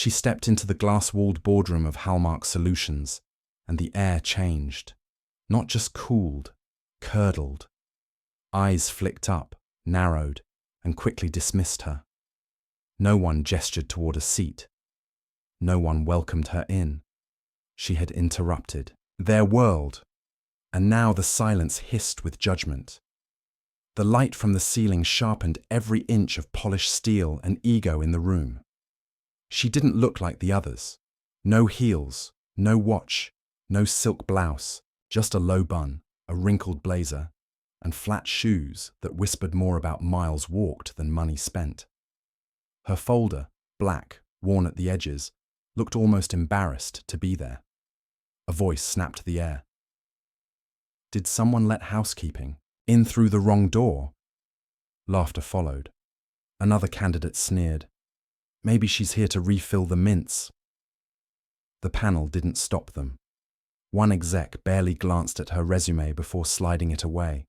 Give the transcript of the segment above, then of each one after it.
She stepped into the glass-walled boardroom of Halmark Solutions, and the air changed. Not just cooled, curdled. Eyes flicked up, narrowed, and quickly dismissed her. No one gestured toward a seat. No one welcomed her in. She had interrupted their world, and now the silence hissed with judgment. The light from the ceiling sharpened every inch of polished steel and ego in the room. She didn't look like the others. No heels, no watch, no silk blouse, just a low bun, a wrinkled blazer, and flat shoes that whispered more about miles walked than money spent. Her folder, black, worn at the edges, looked almost embarrassed to be there. A voice snapped the air. Did someone let housekeeping in through the wrong door? Laughter followed. Another candidate sneered. Maybe she's here to refill the mints. The panel didn't stop them. One exec barely glanced at her resume before sliding it away.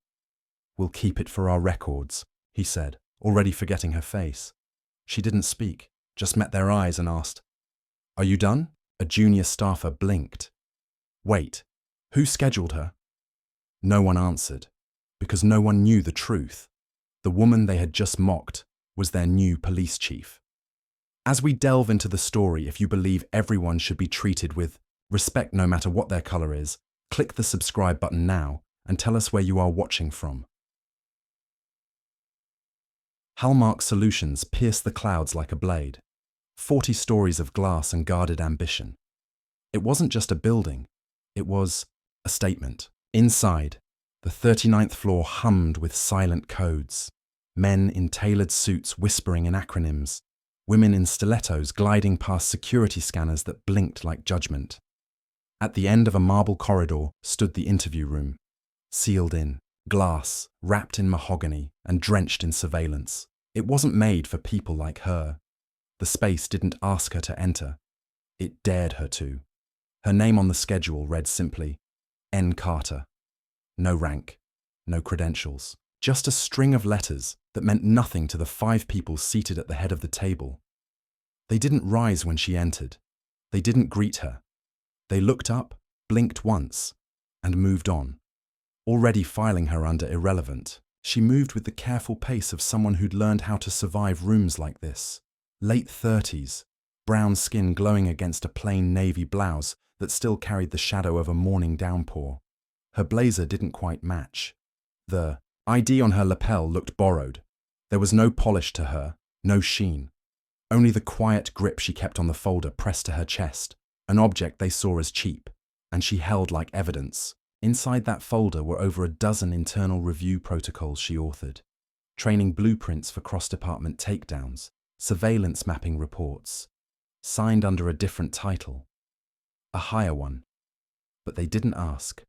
We'll keep it for our records, he said, already forgetting her face. She didn't speak, just met their eyes and asked, Are you done? A junior staffer blinked. Wait, who scheduled her? No one answered, because no one knew the truth. The woman they had just mocked was their new police chief. As we delve into the story, if you believe everyone should be treated with respect no matter what their color is, click the subscribe button now and tell us where you are watching from. Halmark Solutions pierced the clouds like a blade. 40 stories of glass and guarded ambition. It wasn't just a building, it was a statement. Inside, the 39th floor hummed with silent codes. Men in tailored suits whispering in acronyms. Women in stilettos gliding past security scanners that blinked like judgment. At the end of a marble corridor stood the interview room. Sealed in, glass, wrapped in mahogany, and drenched in surveillance. It wasn't made for people like her. The space didn't ask her to enter. It dared her to. Her name on the schedule read simply, N. Carter. No rank, no credentials, just a string of letters that meant nothing to the 5 people seated at the head of the table. They didn't rise when she entered. They didn't greet her. They looked up, blinked once, and moved on. Already filing her under irrelevant, she moved with the careful pace of someone who'd learned how to survive rooms like this. Late 30s, brown skin glowing against a plain navy blouse that still carried the shadow of a morning downpour. Her blazer didn't quite match. The ID on her lapel looked borrowed. There was no polish to her, no sheen. Only the quiet grip she kept on the folder pressed to her chest, an object they saw as cheap, and she held like evidence. Inside that folder were over a dozen internal review protocols she authored, training blueprints for cross-department takedowns, surveillance mapping reports, signed under a different title, a higher one. But they didn't ask.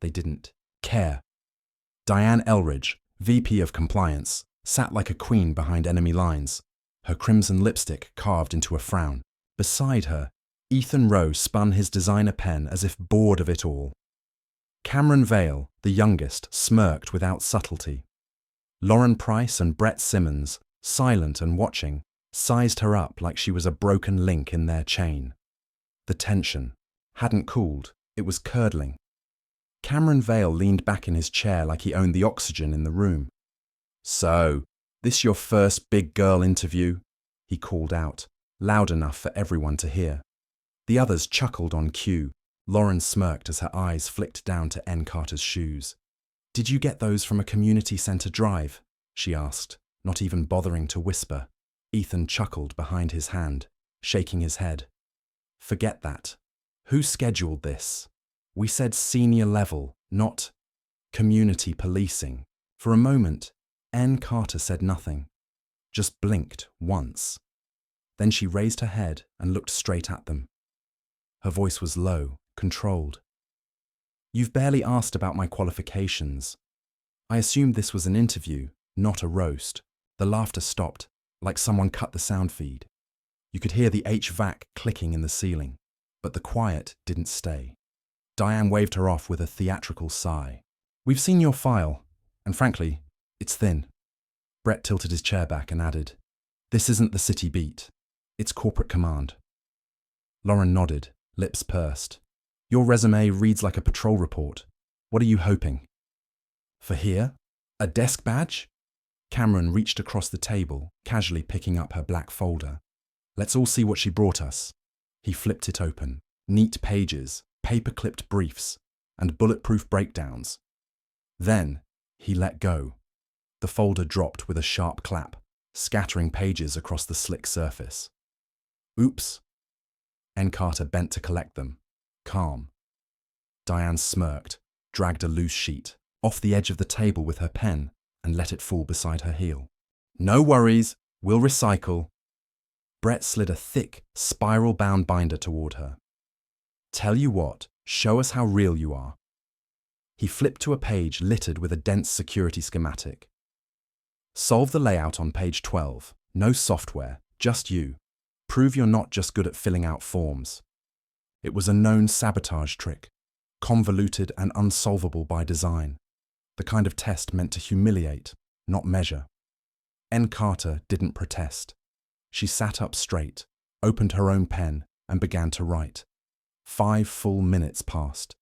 They didn't care. Diane Elridge, VP of Compliance, sat like a queen behind enemy lines, her crimson lipstick carved into a frown. Beside her, Ethan Rowe spun his designer pen as if bored of it all. Cameron Vale, the youngest, smirked without subtlety. Lauren Price and Brett Simmons, silent and watching, sized her up like she was a broken link in their chain. The tension hadn't cooled, it was curdling. Cameron Vale leaned back in his chair like he owned the oxygen in the room. So, this your first big girl interview? He called out, loud enough for everyone to hear. The others chuckled on cue. Lauren smirked as her eyes flicked down to N. Carter's shoes. Did you get those from a community centre drive? She asked, not even bothering to whisper. Ethan chuckled behind his hand, shaking his head. Forget that. Who scheduled this? We said senior level, not community policing. For a moment, N. Carter said nothing, just blinked once. Then she raised her head and looked straight at them. Her voice was low, controlled. You've barely asked about my qualifications. I assumed this was an interview, not a roast. The laughter stopped, like someone cut the sound feed. You could hear the HVAC clicking in the ceiling, but the quiet didn't stay. Diane waved her off with a theatrical sigh. We've seen your file, and frankly, it's thin. Brett tilted his chair back and added, This isn't the city beat. It's corporate command. Lauren nodded, lips pursed. Your resume reads like a patrol report. What are you hoping? For here? A desk badge? Cameron reached across the table, casually picking up her black folder. Let's all see what she brought us. He flipped it open. Neat pages, paper-clipped briefs, and bulletproof breakdowns. Then, he let go. The folder dropped with a sharp clap, scattering pages across the slick surface. Oops. N. Carter bent to collect them, calm. Diane smirked, dragged a loose sheet off the edge of the table with her pen, and let it fall beside her heel. No worries, we'll recycle. Brett slid a thick, spiral-bound binder toward her. Tell you what, show us how real you are. He flipped to a page littered with a dense security schematic. Solve the layout on page 12. No software, just you. Prove you're not just good at filling out forms. It was a known sabotage trick, convoluted and unsolvable by design. The kind of test meant to humiliate, not measure. N. Carter didn't protest. She sat up straight, opened her own pen, and began to write. 5 full minutes passed.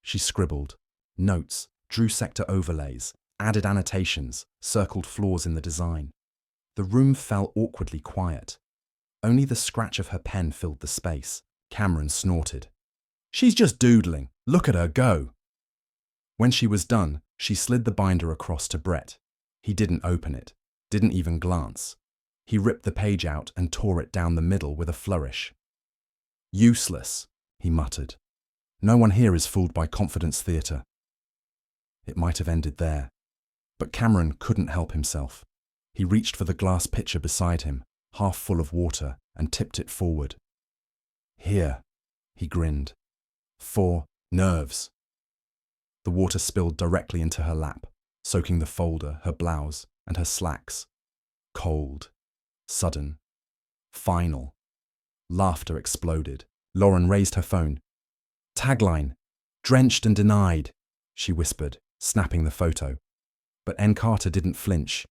She scribbled notes, drew sector overlays, added annotations, circled flaws in the design. The room fell awkwardly quiet. Only the scratch of her pen filled the space. Cameron snorted. She's just doodling. Look at her go. When she was done, she slid the binder across to Brett. He didn't open it, didn't even glance. He ripped the page out and tore it down the middle with a flourish. Useless, he muttered. No one here is fooled by confidence theatre. It might have ended there, but Cameron couldn't help himself. He reached for the glass pitcher beside him, half full of water, and tipped it forward. Here, he grinned. For nerves. The water spilled directly into her lap, soaking the folder, her blouse, and her slacks. Cold. Sudden. Final. Laughter exploded. Lauren raised her phone. Tagline. Drenched and denied, she whispered, snapping the photo. But N. Carter didn't flinch,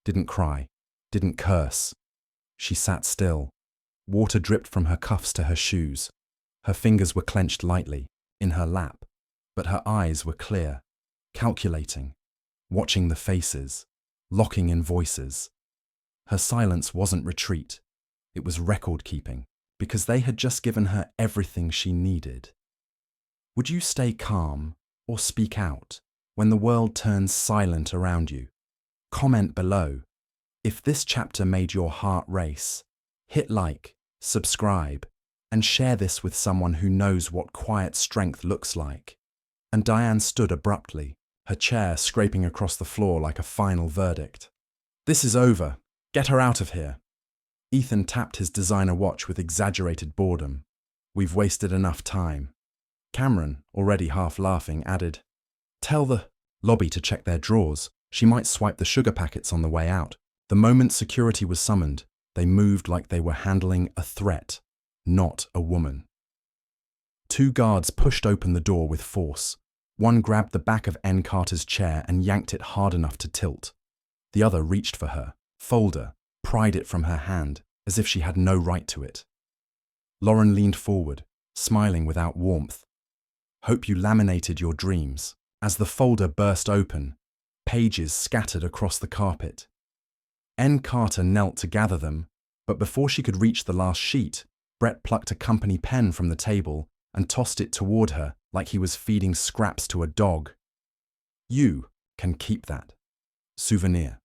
didn't cry, didn't curse. She sat still. Water dripped from her cuffs to her shoes. Her fingers were clenched lightly, in her lap, but her eyes were clear, calculating, watching the faces, locking in voices. Her silence wasn't retreat, it was record-keeping, because they had just given her everything she needed. Would you stay calm or speak out when the world turns silent around you? Comment below. If this chapter made your heart race, hit like, subscribe, and share this with someone who knows what quiet strength looks like. And Diane stood abruptly, her chair scraping across the floor like a final verdict. This is over. Get her out of here. Ethan tapped his designer watch with exaggerated boredom. We've wasted enough time. Cameron, already half laughing, added, Tell the lobby to check their drawers. She might swipe the sugar packets on the way out. The moment security was summoned, they moved like they were handling a threat, not a woman. 2 guards pushed open the door with force. One grabbed the back of N. Carter's chair and yanked it hard enough to tilt. The other reached for her folder, pried it from her hand, as if she had no right to it. Lauren leaned forward, smiling without warmth. Hope you laminated your dreams. As the folder burst open, pages scattered across the carpet. N. Carter knelt to gather them, but before she could reach the last sheet, Brett plucked a company pen from the table and tossed it toward her like he was feeding scraps to a dog. You can keep that. Souvenir.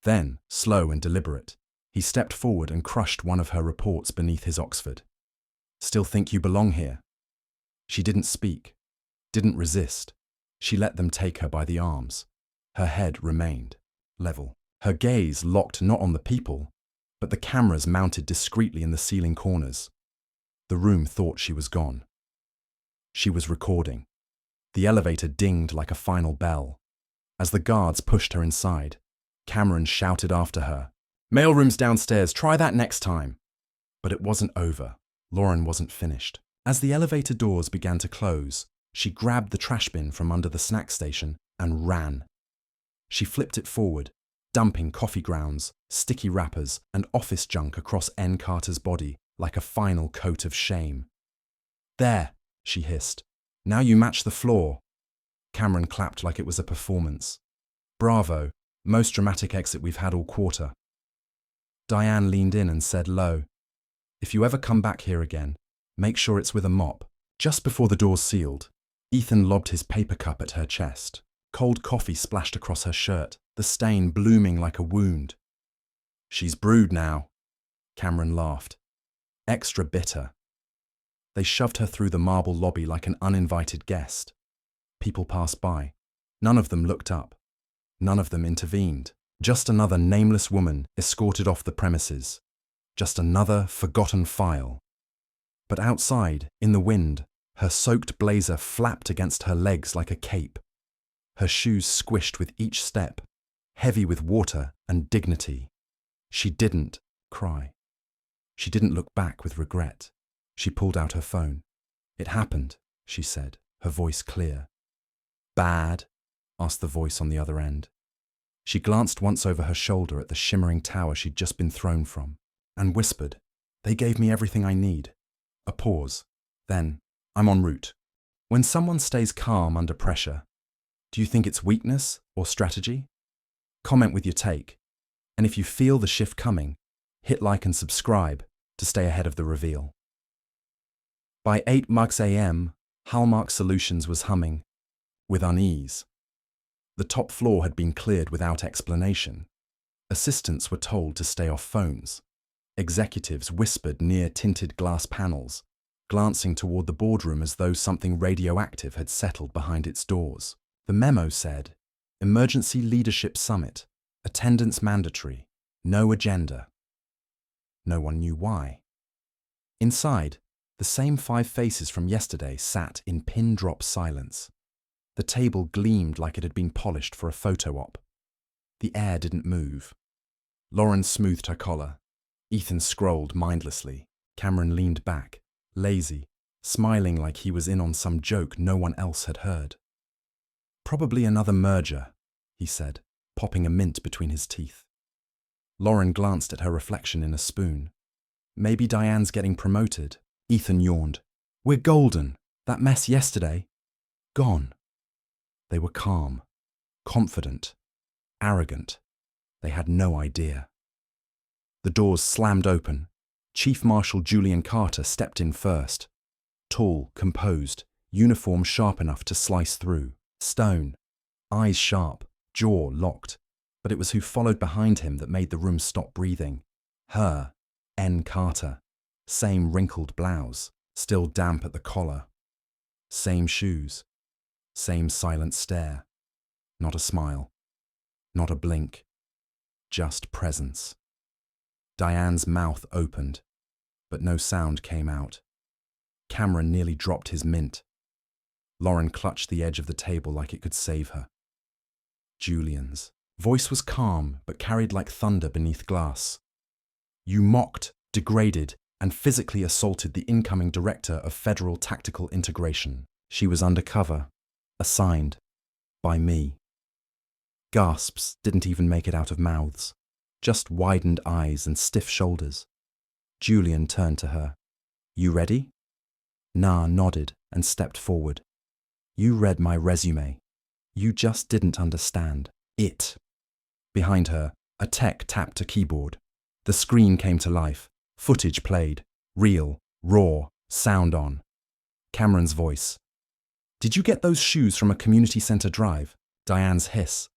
Then, slow and deliberate, he stepped forward and crushed one of her reports beneath his Oxford. Still think you belong here? She didn't speak, didn't resist. She let them take her by the arms. Her head remained level. Her gaze locked not on the people, but the cameras mounted discreetly in the ceiling corners. The room thought she was gone. She was recording. The elevator dinged like a final bell. As the guards pushed her inside, Cameron shouted after her, Mailroom's downstairs, try that next time. But it wasn't over. Lauren wasn't finished. As the elevator doors began to close, she grabbed the trash bin from under the snack station and ran. She flipped it forward, dumping coffee grounds, sticky wrappers, and office junk across N. Carter's body like a final coat of shame. There, she hissed. Now you match the floor. Cameron clapped like it was a performance. Bravo, most dramatic exit we've had all quarter. Diane leaned in and said low, if you ever come back here again, make sure it's with a mop. Just before the doors sealed, Ethan lobbed his paper cup at her chest. Cold coffee splashed across her shirt, the stain blooming like a wound. She's brewed now, Cameron laughed. Extra bitter. They shoved her through the marble lobby like an uninvited guest. People passed by. None of them looked up. None of them intervened. Just another nameless woman escorted off the premises. Just another forgotten file. But outside, in the wind, her soaked blazer flapped against her legs like a cape. Her shoes squished with each step, heavy with water and dignity. She didn't cry. She didn't look back with regret. She pulled out her phone. It happened, she said, her voice clear. Bad? Asked the voice on the other end. She glanced once over her shoulder at the shimmering tower she'd just been thrown from, and whispered, they gave me everything I need. A pause. Then, I'm en route. When someone stays calm under pressure, do you think it's weakness or strategy? Comment with your take. And if you feel the shift coming, hit like and subscribe to stay ahead of the reveal. By 8 a.m., Halmark Solutions was humming, with unease. The top floor had been cleared without explanation. Assistants were told to stay off phones. Executives whispered near tinted glass panels, glancing toward the boardroom as though something radioactive had settled behind its doors. The memo said, Emergency Leadership Summit, attendance mandatory, no agenda. No one knew why. Inside, the same 5 faces from yesterday sat in pin-drop silence. The table gleamed like it had been polished for a photo op. The air didn't move. Lauren smoothed her collar. Ethan scrolled mindlessly. Cameron leaned back, lazy, smiling like he was in on some joke no one else had heard. Probably another merger, he said, popping a mint between his teeth. Lauren glanced at her reflection in a spoon. Maybe Diane's getting promoted. Ethan yawned. We're golden. That mess yesterday, gone. They were calm, confident, arrogant. They had no idea. The doors slammed open. Chief Marshal Julian Carter stepped in first. Tall, composed, uniform sharp enough to slice through. Stone, eyes sharp, jaw locked. But it was who followed behind him that made the room stop breathing. Her, N. Carter. Same wrinkled blouse, still damp at the collar. Same shoes. Same silent stare. Not a smile. Not a blink. Just presence. Diane's mouth opened, but no sound came out. Cameron nearly dropped his mint. Lauren clutched the edge of the table like it could save her. Julian's voice was calm, but carried like thunder beneath glass. You mocked, degraded, and physically assaulted the incoming director of Federal Tactical Integration. She was undercover, assigned, by me. Gasps didn't even make it out of mouths, just widened eyes and stiff shoulders. Julian turned to her. You ready? Nah nodded and stepped forward. You read my resume. You just didn't understand it. Behind her, a tech tapped a keyboard. The screen came to life. Footage played. Real, raw, sound on. Cameron's voice. Did you get those shoes from a community center drive? Diane's hiss.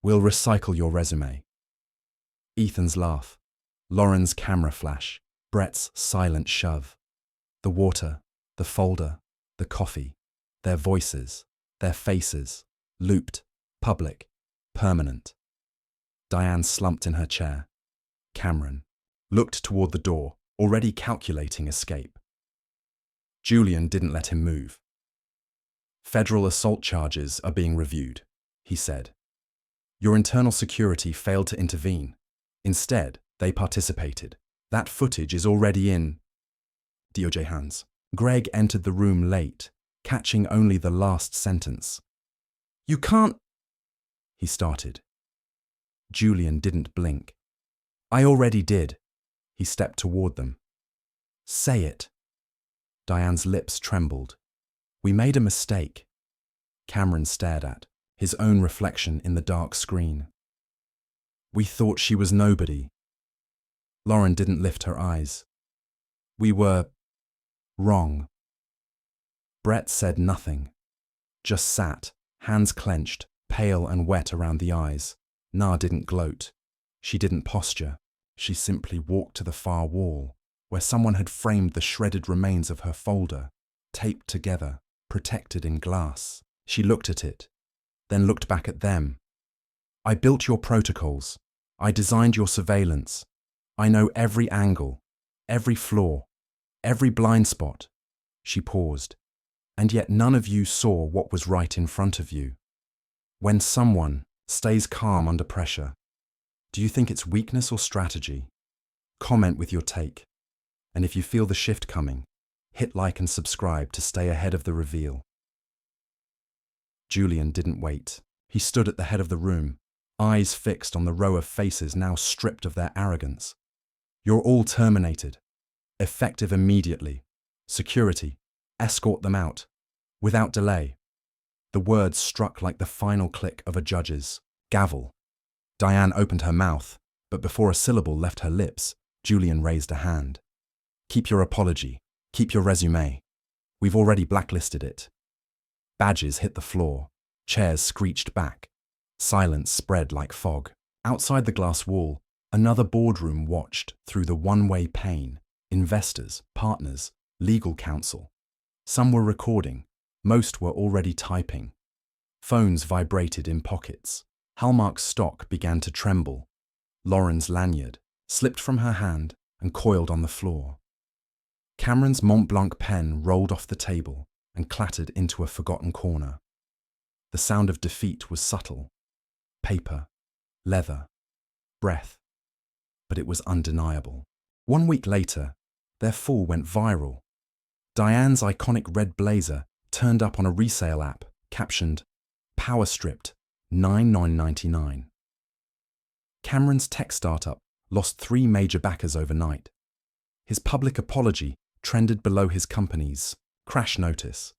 We'll recycle your resume. Ethan's laugh. Lauren's camera flash. Brett's silent shove. The water, the folder, the coffee. Their voices, their faces. Looped, public, permanent. Diane slumped in her chair. Cameron looked toward the door, already calculating escape. Julian didn't let him move. Federal assault charges are being reviewed, he said. Your internal security failed to intervene. Instead, they participated. That footage is already in DOJ hands. Greg entered the room late, catching only the last sentence. You can't, he started. Julian didn't blink. I already did. He stepped toward them. Say it. Diane's lips trembled. We made a mistake. Cameron stared at his own reflection in the dark screen. We thought she was nobody. Lauren didn't lift her eyes. We were wrong. Brett said nothing, just sat, hands clenched, pale and wet around the eyes. Nah didn't gloat. She didn't posture. She simply walked to the far wall, where someone had framed the shredded remains of her folder, taped together, protected in glass. She looked at it, then looked back at them. I built your protocols. I designed your surveillance. I know every angle, every flaw, every blind spot. She paused. And yet none of you saw what was right in front of you. When someone stays calm under pressure, do you think it's weakness or strategy? Comment with your take. And if you feel the shift coming, hit like and subscribe to stay ahead of the reveal. Julian didn't wait. He stood at the head of the room, eyes fixed on the row of faces now stripped of their arrogance. You're all terminated. Effective immediately. Security, escort them out. Without delay. The words struck like the final click of a judge's gavel. Diane opened her mouth, but before a syllable left her lips, Julian raised a hand. Keep your apology. Keep your resume. We've already blacklisted it. Badges hit the floor. Chairs screeched back. Silence spread like fog. Outside the glass wall, another boardroom watched through the one-way pane. Investors, partners, legal counsel. Some were recording. Most were already typing. Phones vibrated in pockets. Halmark's stock began to tremble. Lauren's lanyard slipped from her hand and coiled on the floor. Cameron's Mont Blanc pen rolled off the table and clattered into a forgotten corner. The sound of defeat was subtle. Paper, leather, breath. But it was undeniable. 1 week later, their fall went viral. Diane's iconic red blazer turned up on a resale app, captioned, Power Stripped, $99.99. Cameron's tech startup lost 3 major backers overnight. His public apology trended below his company's crash notice.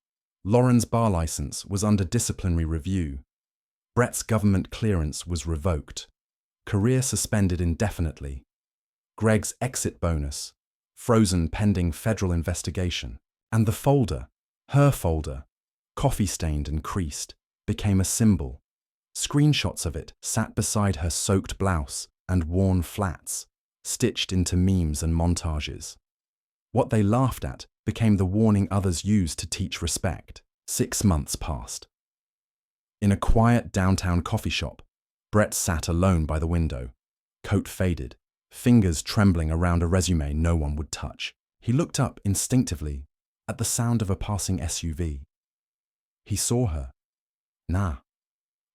Lauren's bar license was under disciplinary review. Brett's government clearance was revoked. Career suspended indefinitely. Greg's exit bonus, frozen pending federal investigation. And the folder, her folder, coffee-stained and creased, became a symbol. Screenshots of it sat beside her soaked blouse and worn flats, stitched into memes and montages. What they laughed at became the warning others used to teach respect. 6 months passed. In a quiet downtown coffee shop, Brett sat alone by the window, coat faded, fingers trembling around a resume no one would touch. He looked up instinctively at the sound of a passing SUV. He saw her. Nah.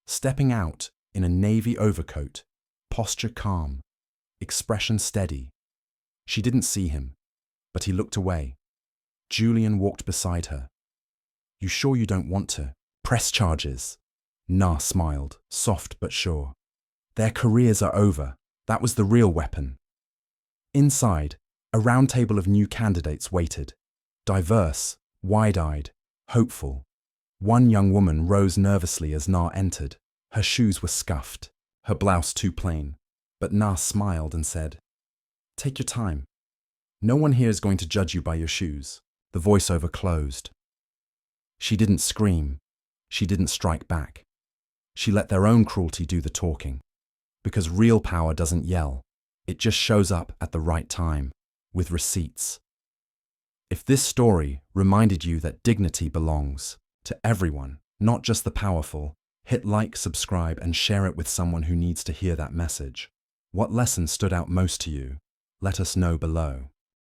Stepping out in a navy overcoat, posture calm, expression steady. She didn't see him, but he looked away. Julian walked beside her. You sure you don't want to press charges? Nah smiled, soft but sure. Their careers are over. That was the real weapon. Inside, a round table of new candidates waited. Diverse, wide-eyed, hopeful. One young woman rose nervously as Nah entered. Her shoes were scuffed, her blouse too plain. But Nah smiled and said, Take your time. No one here is going to judge you by your shoes. The voiceover closed. She didn't scream. She didn't strike back. She let their own cruelty do the talking. Because real power doesn't yell. It just shows up at the right time, with receipts. If this story reminded you that dignity belongs to everyone, not just the powerful, hit like, subscribe, and share it with someone who needs to hear that message. What lesson stood out most to you? Let us know below.